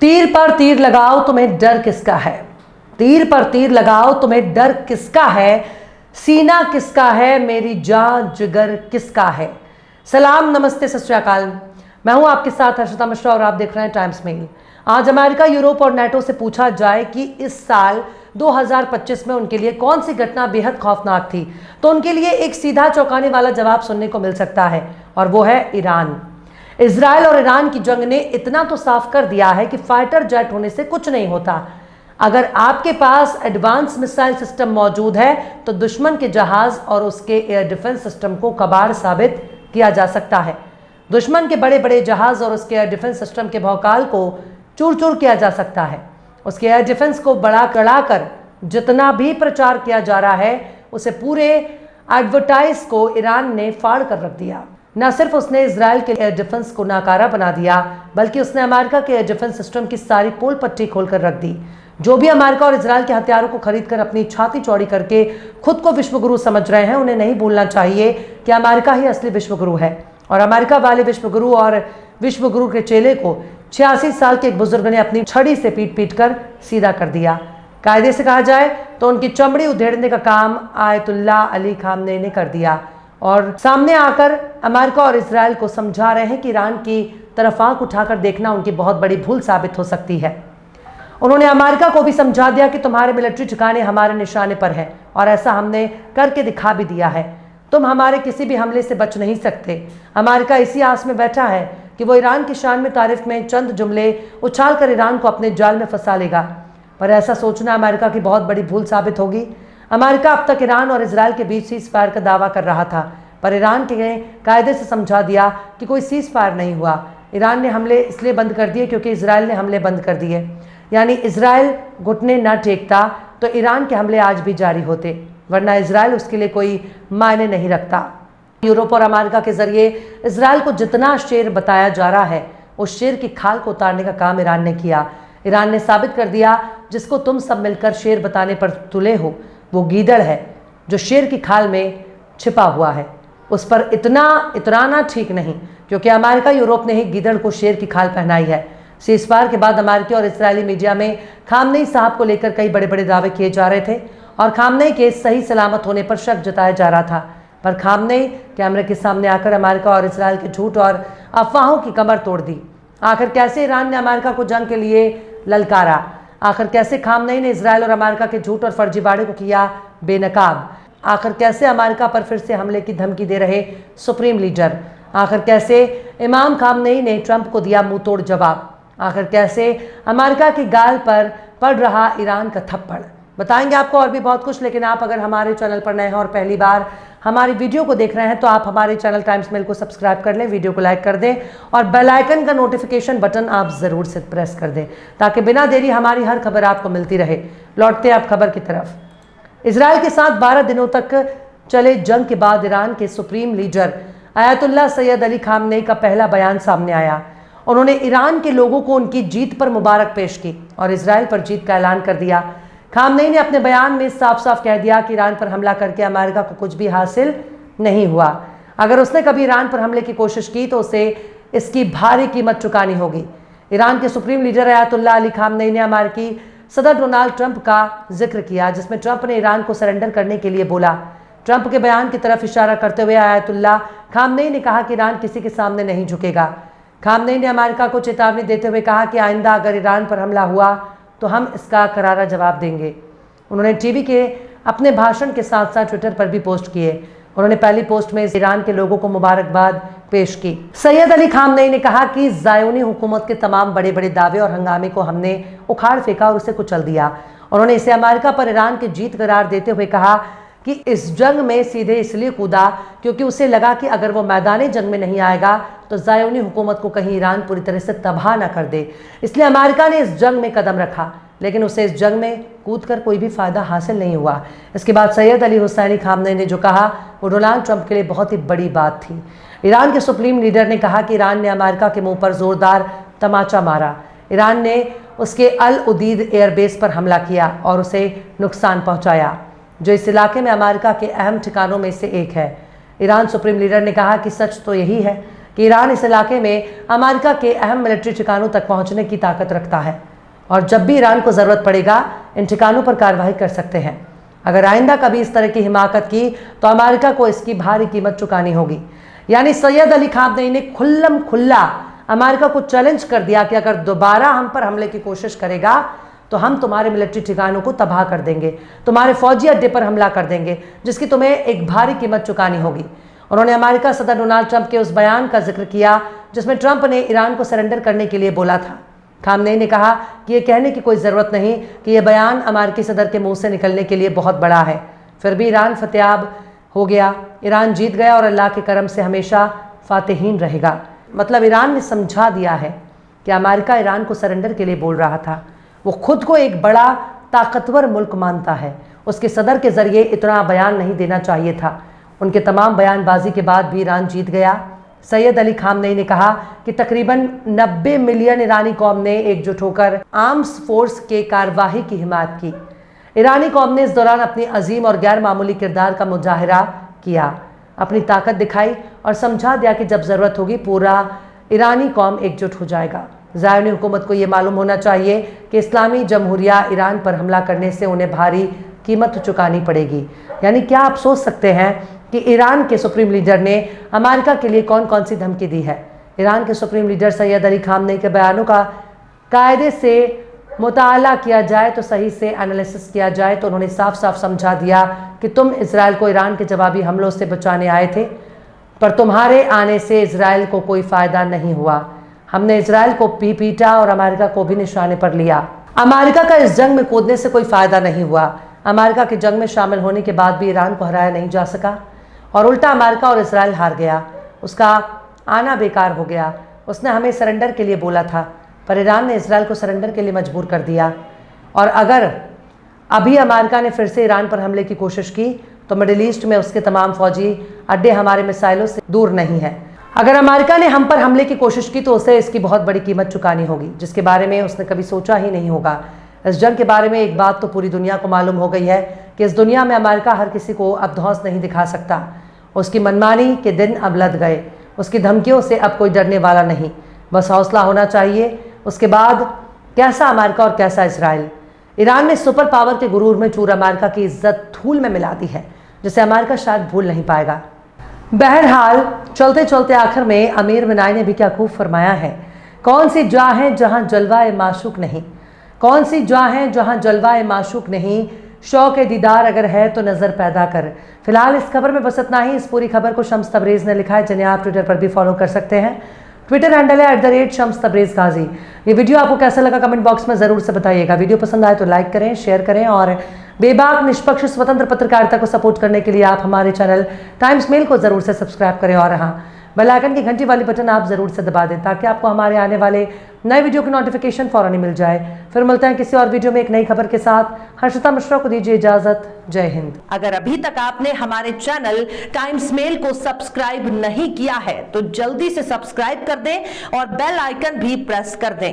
तीर पर तीर लगाओ तुम्हें डर किसका है, तीर पर तीर लगाओ तुम्हें डर किसका है, सीना किसका है मेरी जान जिगर किसका है। सलाम नमस्ते सत श्री अकाल, मैं हूं आपके साथ हर्षिता मिश्रा और आप देख रहे हैं टाइम्स मेल। आज अमेरिका, यूरोप और नेटो से पूछा जाए कि इस साल 2025 में उनके लिए कौन सी घटना बेहद खौफनाक थी, तो उनके लिए एक सीधा चौंकाने वाला जवाब सुनने को मिल सकता है, और वो है ईरान। इजराइल और ईरान की जंग ने इतना तो साफ कर दिया है कि फाइटर जेट होने से कुछ नहीं होता। अगर आपके पास एडवांस मिसाइल सिस्टम मौजूद है तो दुश्मन के जहाज और उसके एयर डिफेंस सिस्टम को कबाड़ साबित किया जा सकता है। दुश्मन के बड़े बड़े जहाज और उसके एयर डिफेंस सिस्टम के भौकाल को चूर चूर किया जा सकता है। उसके एयर डिफेंस को बढ़ा कर जितना भी प्रचार किया जा रहा है, उसे पूरे एडवर्टाइज को ईरान ने फाड़ कर रख दिया। न सिर्फ उसने इजराइल के एयर डिफेंस को नाकारा बना दिया, बल्कि उसने अमेरिका के एयर डिफेंस सिस्टम की सारी पोल पट्टी खोलकर रख दी। जो भी अमेरिका और इजराइल के हथियारों को खरीदकर अपनी छाती चौड़ी करके खुद को विश्वगुरु समझ रहे हैं, उन्हें नहीं भूलना चाहिए कि अमेरिका ही असली विश्वगुरु है। और अमेरिका वाले विश्वगुरु और विश्वगुरु के चेले को 86 साल के एक बुजुर्ग ने अपनी छड़ी से पीट पीट कर सीधा कर दिया। कायदे से कहा जाए तो उनकी चमड़ी उधेड़ने का काम आयतुल्लाह अली खामनेई ने कर दिया, और सामने आकर अमेरिका और इजराइल को समझा रहे हैं कि ईरान की तरफ आंख उठाकर देखना उनकी बहुत बड़ी भूल साबित हो सकती है। उन्होंने अमेरिका को भी समझा दिया कि तुम्हारे मिलिट्री ठिकाने हमारे निशाने पर है, और ऐसा हमने करके दिखा भी दिया है। तुम हमारे किसी भी हमले से बच नहीं सकते। अमेरिका इसी आस में बैठा है कि वो ईरान की शान में तारीफ में चंद जुमले उछाल कर ईरान को अपने जाल में फंसा लेगा, पर ऐसा सोचना अमेरिका की बहुत बड़ी भूल साबित होगी। अमेरिका अब तक ईरान और इजराइल के बीच सीज फायर का दावा कर रहा था, पर ईरान के कायदे से समझा दिया कि कोई सीज फायर नहीं हुआ। ईरान ने हमले इसलिए बंद कर दिए क्योंकि इजराइल ने हमले बंद कर दिए। यानी इजराइल घुटने न टेकता तो ईरान के हमले आज भी जारी होते, वरना इजराइल उसके लिए कोई मायने नहीं रखता। यूरोप और अमेरिका के जरिए इजराइल को जितना शेर बताया जा रहा है, उस शेर की खाल को उतारने का काम ईरान ने किया। ईरान ने साबित कर दिया जिसको तुम सब मिलकर शेर बताने पर तुले हो, वो गीदड़ है जो शेर की खाल में छिपा हुआ है। उस पर इतना इतराना ठीक नहीं, क्योंकि अमेरिका यूरोप ने ही गीदड़ को शेर की खाल पहनाई है। सीजफायर के बाद अमेरिकी और इजरायली मीडिया में खामनेई साहब को लेकर कई बड़े बड़े दावे किए जा रहे थे, और खामनेई के सही सलामत होने पर शक जताया जा रहा था। पर खामनेई कैमरे के सामने आकर अमेरिका और इजराइल के झूठ और अफवाहों की कमर तोड़ दी। आखिर कैसे ईरान ने अमेरिका को जंग के लिए ललकारा, आखिर कैसे खामनेई ने इजराइल और अमेरिका के झूठ और फर्जीवाड़े को किया बेनकाब, आखिर कैसे अमेरिका पर फिर से हमले की धमकी दे रहे सुप्रीम लीडर, आखिर कैसे इमाम खामनेई ने ट्रंप को दिया मुंह तोड़ जवाब, आखिर कैसे अमेरिका की गाल पर पड़ रहा ईरान का थप्पड़। बताएंगे आपको और भी बहुत कुछ, लेकिन आप अगर हमारे चैनल पर नए हैं और पहली बार हमारी वीडियो को देख रहे हैं तो आप हमारे चैनल टाइम्स मेल को सब्सक्राइब कर लें, वीडियो को लाइक कर दें और बेल आइकन का नोटिफिकेशन बटन आप ज़रूर से प्रेस कर दें, ताकि बिना देरी हमारी हर खबर आपको मिलती रहे। लौटते आप खबर की तरफ। इजराइल के साथ 12 दिनों तक चले जंग के बाद ईरान के supreme leader Ayatollah Syed Ali Khamenei का पहला बयान सामने आया। उन्होंने ईरान के लोगों को उनकी जीत पर मुबारक पेश की और इजराइल पर जीत का ऐलान कर दिया। खामनेई ने अपने बयान में साफ साफ कह दिया कि ईरान पर हमला करके अमेरिका को कुछ भी हासिल नहीं हुआ। अगर उसने कभी ईरान पर हमले की कोशिश की तो उसे इसकी भारी कीमत चुकानी होगी। ईरान के supreme leader Ayatollah Ali Khamenei ने अमेरिकी सदर डोनाल्ड ट्रंप का जिक्र किया, जिसमें ट्रंप ने ईरान को सरेंडर करने के लिए बोला। ट्रंप के बयान की तरफ इशारा करते हुए आयतुल्लाह खामनेई ने कहा कि ईरान किसी के सामने नहीं झुकेगा। खामनेई ने अमेरिका को चेतावनी देते हुए कहा कि आइंदा अगर ईरान पर हमला हुआ तो हम इसका करारा जवाब देंगे। उन्होंने टीवी के अपने भाषण के साथ साथ ट्विटर पर भी पोस्ट किए। उन्होंने पहली पोस्ट में ईरान के लोगों को मुबारकबाद पेश की। सैयद अली खामनेई ने कहा कि ज़ायोनी हुकूमत के तमाम बड़े बड़े दावे और हंगामे को हमने उखाड़ फेंका और उसे कुचल दिया। उन्होंने इसे अमेरिका पर ईरान की जीत करार देते हुए कहा कि इस जंग में सीधे इसलिए कूदा क्योंकि उसे लगा कि अगर वो मैदानी जंग में नहीं आएगा तो ज़ायोनी हुकूमत को कहीं ईरान पूरी तरह से तबाह न कर दे। इसलिए अमेरिका ने इस जंग में कदम रखा, लेकिन उसे इस जंग में कूदकर कोई भी फायदा हासिल नहीं हुआ। इसके बाद सैयद अली हुसैनी खामनेई ने जो कहा वो डोनाल्ड ट्रंप के लिए बहुत ही बड़ी बात थी। ईरान के सुप्रीम लीडर ने कहा कि ईरान ने अमेरिका के मुंह पर जोरदार तमाचा मारा। ईरान ने उसके अल उदीद एयरबेस पर हमला किया और उसे नुकसान पहुंचाया, जो इस इलाके में अमेरिका के अहम ठिकानों में से एक है। ईरान सुप्रीम लीडर ने कहा कि सच तो यही है कि ईरान इस इलाके में अमेरिका के अहम मिलिट्री ठिकानों तक पहुंचने की ताकत रखता है और जब भी ईरान को ज़रूरत पड़ेगा इन ठिकानों पर कार्रवाई कर सकते हैं। अगर आइंदा कभी इस तरह की हिमाकत की तो अमेरिका को इसकी भारी कीमत चुकानी होगी। यानी सैयद अली खामनेई ने खुल्लम खुल्ला अमेरिका को चैलेंज कर दिया कि अगर दोबारा हम पर हमले की कोशिश करेगा तो हम तुम्हारे मिलिट्री ठिकानों को तबाह कर देंगे, तुम्हारे फौजी अड्डे पर हमला कर देंगे, जिसकी तुम्हें एक भारी कीमत चुकानी होगी। उन्होंने अमेरिका सदर डोनाल्ड ट्रंप के उस बयान का जिक्र किया जिसमें ट्रंप ने ईरान को सरेंडर करने के लिए बोला था। खामनेई ने कहा कि यह कहने की कोई ज़रूरत नहीं कि यह बयान अमेरिकी सदर के मुंह से निकलने के लिए बहुत बड़ा है। फिर भी ईरान फतेयाब हो गया, ईरान जीत गया और अल्लाह के करम से हमेशा फातेहीन रहेगा। मतलब ईरान ने समझा दिया है कि अमेरिका ईरान को सरेंडर के लिए बोल रहा था। वो खुद को एक बड़ा ताकतवर मुल्क मानता है, उसके सदर के ज़रिए इतना बयान नहीं देना चाहिए था। उनके तमाम बयानबाजी के बाद भी ईरान जीत गया। सैयद अली खामनेई ने कहा कि तकरीबन 90 मिलियन ईरानी कौम ने एकजुट होकर आर्म्स फोर्स के कार्रवाई की हिमायत की। ईरानी कौम ने इस दौरान अपनी अजीम और गैर मामूली किरदार का मुजाहिरा किया, अपनी ताकत दिखाई और समझा दिया कि जब ज़रूरत होगी पूरा ईरानी कौम एकजुट हो जाएगा। ज़ायोनी हुकूमत को ये मालूम होना चाहिए कि इस्लामी जमहूरिया ईरान पर हमला करने से उन्हें भारी कीमत चुकानी पड़ेगी। यानी क्या आप सोच सकते हैं कि ईरान के सुप्रीम लीडर ने अमेरिका के लिए कौन कौन सी धमकी दी है। ईरान के supreme leader Syed Ali Khamenei के बयानों का कायदे से मुताला किया जाए तो सही से एनालिसिस किया जाए तो उन्होंने साफ साफ समझा दिया कि तुम इजराइल को ईरान के जवाबी हमलों से बचाने आए थे, पर तुम्हारे आने से इजराइल को कोई फ़ायदा नहीं हुआ। हमने इजराइल को भी पीटा और अमेरिका को भी निशाने पर लिया। अमेरिका का इस जंग में कूदने से कोई फ़ायदा नहीं हुआ। अमेरिका की जंग में शामिल होने के बाद भी ईरान को हराया नहीं जा सका और उल्टा अमेरिका और इजराइल हार गया। उसका आना बेकार हो गया। उसने हमें सरेंडर के लिए बोला था, पर ईरान ने इजराइल को सरेंडर के लिए मजबूर कर दिया। और अगर अभी अमेरिका ने फिर से ईरान पर हमले की कोशिश की तो मिडिल ईस्ट में उसके तमाम फौजी अड्डे हमारे मिसाइलों से दूर नहीं है। अगर अमेरिका ने हम पर हमले की कोशिश की तो उसे इसकी बहुत बड़ी कीमत चुकानी होगी, जिसके बारे में उसने कभी सोचा ही नहीं होगा। इस जंग के बारे में एक बात तो पूरी दुनिया को मालूम हो गई है कि इस दुनिया में अमेरिका हर किसी को अब धौंस नहीं दिखा सकता। उसकी मनमानी के दिन अब लद गए। उसकी धमकियों से अब कोई डरने वाला नहीं, बस हौसला होना चाहिए। उसके बाद कैसा अमेरिका और कैसा इजराइल। ईरान ने सुपर पावर के गुरूर में चूर अमेरिका की इज्जत धूल में मिला दी है, जिसे अमेरिका शायद भूल नहीं पाएगा। बहरहाल चलते चलते आखिर में अमीर बिनाई ने भी क्या खूब फरमाया है, कौन सी जा है जहाँ जलवाए माशूक नहीं, कौन सी जा है जहाँ जलवाए माशूक नहीं, शौक दीदार अगर है तो नज़र पैदा कर। फिलहाल इस खबर में बस इतना ही। इस पूरी खबर को शम्स तबरेज़ ने लिखा है, जिन्हें आप ट्विटर पर भी फॉलो कर सकते हैं। ट्विटर हैंडल है @शम्स तबरेज़ गाजी। ये वीडियो आपको कैसा लगा कमेंट बॉक्स में ज़रूर से बताइएगा। वीडियो पसंद आए तो लाइक करें, शेयर करें और बेबाक निष्पक्ष स्वतंत्र पत्रकारिता को सपोर्ट करने के लिए आप हमारे चैनल टाइम्स मेल को ज़रूर से सब्सक्राइब करें और हाँ, बेल आइकन की घंटी वाली बटन आप ज़रूर से दबा दें ताकि आपको हमारे आने वाले नए वीडियो की नोटिफिकेशन फ़ौरन ही मिल जाए। फिर मिलते हैं किसी और वीडियो में एक नई खबर के साथ। हर्षिता मिश्रा को दीजिए इजाज़त। जय हिंद। अगर अभी तक आपने हमारे चैनल टाइम्स मेल को सब्सक्राइब नहीं किया है तो जल्दी से सब्सक्राइब कर दें और बेल आइकन भी प्रेस कर दें।